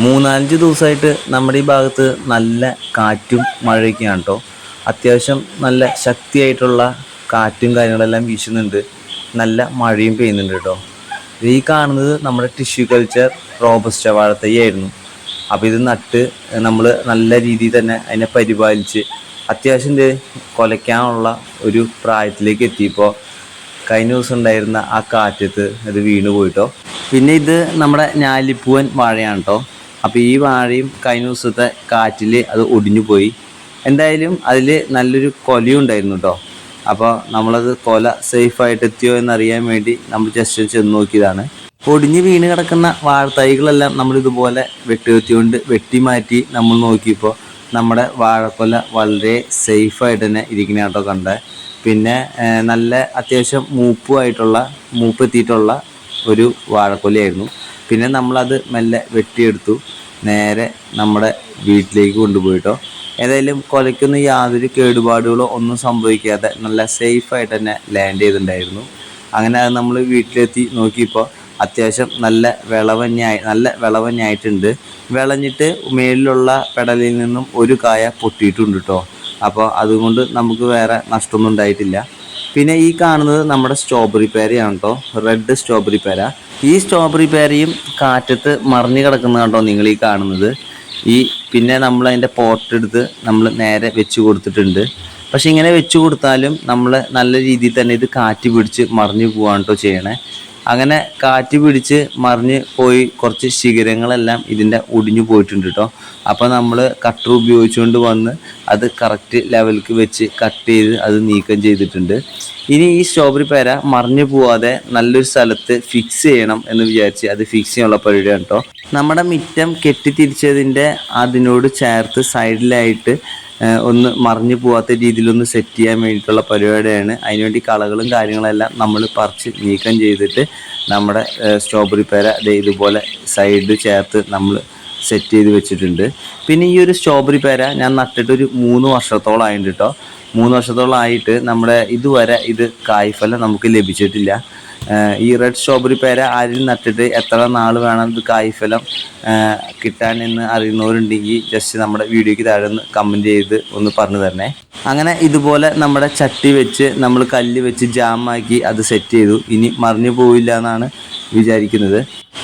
മൂന്നാലഞ്ച് ദിവസമായിട്ട് നമ്മുടെ ഈ ഭാഗത്ത് നല്ല കാറ്റും മഴയൊക്കെയാണ് കേട്ടോ. അത്യാവശ്യം നല്ല ശക്തിയായിട്ടുള്ള കാറ്റും കാര്യങ്ങളെല്ലാം വീശുന്നുണ്ട്. നല്ല മഴയും പെയ്യുന്നുണ്ട് കേട്ടോ. ഈ കാണുന്നത് നമ്മുടെ ടിഷ്യൂ കൾച്ചർ റോബസ്റ്റ വാഴത്തൈയായിരുന്നു. അപ്പോൾ ഇത് നട്ട് നമ്മൾ നല്ല രീതിയിൽ തന്നെ അതിനെ പരിപാലിച്ച് അത്യാവശ്യം കൊലയ്ക്കാനുള്ള ഒരു പ്രായത്തിലേക്ക് എത്തിയപ്പോൾ കഴിഞ്ഞ ദിവസം ഉണ്ടായിരുന്ന ആ കാറ്റത്ത് അത് വീണ് പോയിട്ടോ. പിന്നെ ഇത് നമ്മുടെ ഞാലിപ്പൂവൻ വാഴയാണ് കേട്ടോ. അപ്പോൾ ഈ വാഴയും കഴിഞ്ഞ ദിവസത്തെ കാറ്റിൽ അത് ഒടിഞ്ഞു പോയി. എന്തായാലും അതിൽ നല്ലൊരു കൊലയും ഉണ്ടായിരുന്നു കേട്ടോ. അപ്പോൾ നമ്മളത് കൊല സേഫായിട്ട് എത്തിയോ എന്നറിയാൻ വേണ്ടി നമ്മൾ ജസ്റ്റ് ചെന്ന് നോക്കിയതാണ്. ഒടിഞ്ഞ് വീണ് കിടക്കുന്ന വാഴത്തൈകളെല്ലാം നമ്മളിതുപോലെ വെട്ടുകത്തിക്കൊണ്ട് വെട്ടി മാറ്റി നമ്മൾ നോക്കിയപ്പോൾ നമ്മുടെ വാഴക്കൊല വളരെ സേഫായിട്ട് തന്നെ ഇരിക്കുന്ന കേട്ടോ കണ്ടത്. പിന്നെ നല്ല അത്യാവശ്യം മൂപ്പെത്തിയിട്ടുള്ള ഒരു വാഴക്കൊലയായിരുന്നു. പിന്നെ നമ്മളത് മെല്ലെ വെട്ടിയെടുത്തു നേരെ നമ്മുടെ വീട്ടിലേക്ക് കൊണ്ടുപോയിട്ടോ. ഏതായാലും കൊലയ്ക്കൊന്നും യാതൊരു കേടുപാടുകളോ ഒന്നും സംഭവിക്കാതെ നല്ല സേഫായിട്ട് തന്നെ ലാൻഡ് ചെയ്തിട്ടുണ്ടായിരുന്നു. അങ്ങനെ അത് നമ്മൾ വീട്ടിലെത്തി നോക്കിയപ്പോൾ അത്യാവശ്യം നല്ല വിളവഞ്ഞായിട്ടുണ്ട്. വിളഞ്ഞിട്ട് മേലിലുള്ള പെടലിൽ നിന്നും ഒരു കായ പൊട്ടിയിട്ടുണ്ട് കേട്ടോ. അപ്പോൾ അതുകൊണ്ട് നമുക്ക് വേറെ നഷ്ടമൊന്നും ഉണ്ടായിട്ടില്ല. പിന്നെ ഈ കാണുന്നത് നമ്മുടെ സ്ട്രോബെറി പേരയാണ് കേട്ടോ, റെഡ് സ്ട്രോബെറി പേര. ഈ സ്ട്രോബെറി പേരയും കാറ്റത്ത് മറിഞ്ഞു കിടക്കുന്ന കേട്ടോ നിങ്ങൾ ഈ കാണുന്നത്. പിന്നെ നമ്മൾ അതിൻ്റെ പോട്ടെടുത്ത് നമ്മൾ നേരെ വെച്ച് കൊടുത്തിട്ടുണ്ട്. പക്ഷെ ഇങ്ങനെ വെച്ച് കൊടുത്താലും നമ്മൾ നല്ല രീതിയിൽ തന്നെ ഇത് കാറ്റ് പിടിച്ച് മറിഞ്ഞു പോവാണ് കേട്ടോ ചെയ്യണേ. അങ്ങനെ കാറ്റ് പിടിച്ച് മറിഞ്ഞ് പോയി കുറച്ച് ശിഖരങ്ങളെല്ലാം ഇതിൻ്റെ ഒടിഞ്ഞു പോയിട്ടുണ്ട് കേട്ടോ. അപ്പോൾ നമ്മൾ കട്ടർ ഉപയോഗിച്ചുകൊണ്ട് വന്ന് അത് കറക്റ്റ് ലെവലിലേക്ക് വെച്ച് കട്ട് ചെയ്ത് അത് നീക്കം ചെയ്തിട്ടുണ്ട്. ഇനി ഈ സ്ട്രോബെറി പേര മറിഞ്ഞു പോവാതെ നല്ലൊരു സ്ഥലത്ത് ഫിക്സ് ചെയ്യണം എന്ന് വിചാരിച്ച് അത് ഫിക്സ് ചെയ്യാനുള്ള പരിപാടിയാണ് കേട്ടോ. നമ്മുടെ മുറ്റം കെട്ടിത്തിരിച്ചതിൻ്റെ അതിനോട് ചേർത്ത് സൈഡിലായിട്ട് ഒന്ന് മറിഞ്ഞു പോകാത്ത രീതിയിലൊന്ന് സെറ്റ് ചെയ്യാൻ വേണ്ടിയിട്ടുള്ള പരിപാടിയാണ്. അതിനുവേണ്ടി കളകളും കാര്യങ്ങളെല്ലാം നമ്മൾ പറിച്ച് നീക്കം ചെയ്തിട്ട് നമ്മുടെ സ്ട്രോബെറി പേര ഇതുപോലെ സൈഡ് ചേർത്ത് നമ്മൾ സെറ്റ് ചെയ്ത് വെച്ചിട്ടുണ്ട്. പിന്നെ ഈ ഒരു സ്ട്രോബെറി പേര ഞാൻ നട്ടിട്ടൊരു 3 വർഷത്തോളം ആയിട്ടുണ്ട് കേട്ടോ. 3 വർഷത്തോളം ആയിട്ട് നമ്മുടെ ഇതുവരെ ഇത് കായ്ഫലം നമുക്ക് ലഭിച്ചിട്ടില്ല. ഈ റെഡ് സ്ട്രോബെറി പേര ആരും നട്ടിട്ട് എത്ര നാൾ വേണം ഇത് കായ്ഫലം കിട്ടാൻ എന്ന് അറിയുന്നവരുണ്ടെങ്കിൽ ജസ്റ്റ് നമ്മുടെ വീഡിയോയ്ക്ക് താഴെ ഒന്ന് കമൻറ്റ് ചെയ്ത് ഒന്ന് പറഞ്ഞു തരണേ. അങ്ങനെ ഇതുപോലെ നമ്മുടെ ചട്ടി വെച്ച് നമ്മൾ കല്ല് വെച്ച് ജാമാക്കി അത് സെറ്റ് ചെയ്തു. ഇനി മറിഞ്ഞു പോവില്ല എന്നാണ് വിചാരിക്കുന്നത്.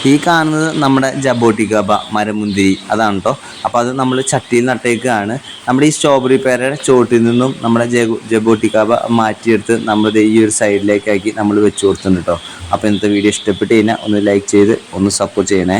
ഈ കാണുന്നത് നമ്മുടെ ജബോട്ടിക്കാബ മരമുന്തിരി അതാണ് കേട്ടോ. അപ്പോൾ അത് നമ്മൾ ചട്ടിയിൽ നട്ടേക്കാണ്. നമ്മുടെ ഈ സ്ട്രോബെറി പേരയുടെ ചോട്ടിൽ നിന്നും നമ്മുടെ ജബോട്ടിക്കാബ മാറ്റിയെടുത്ത് നമ്മൾ ഈ ഒരു സൈഡിലേക്കാക്കി നമ്മൾ വെച്ച് കൊടുത്തിട്ടുണ്ട് കേട്ടോ. അപ്പോൾ ഇന്നത്തെ വീഡിയോ ഇഷ്ടപ്പെട്ട് കഴിഞ്ഞാൽ ഒന്ന് ലൈക്ക് ചെയ്ത് ഒന്ന് സപ്പോർട്ട് ചെയ്യണേ.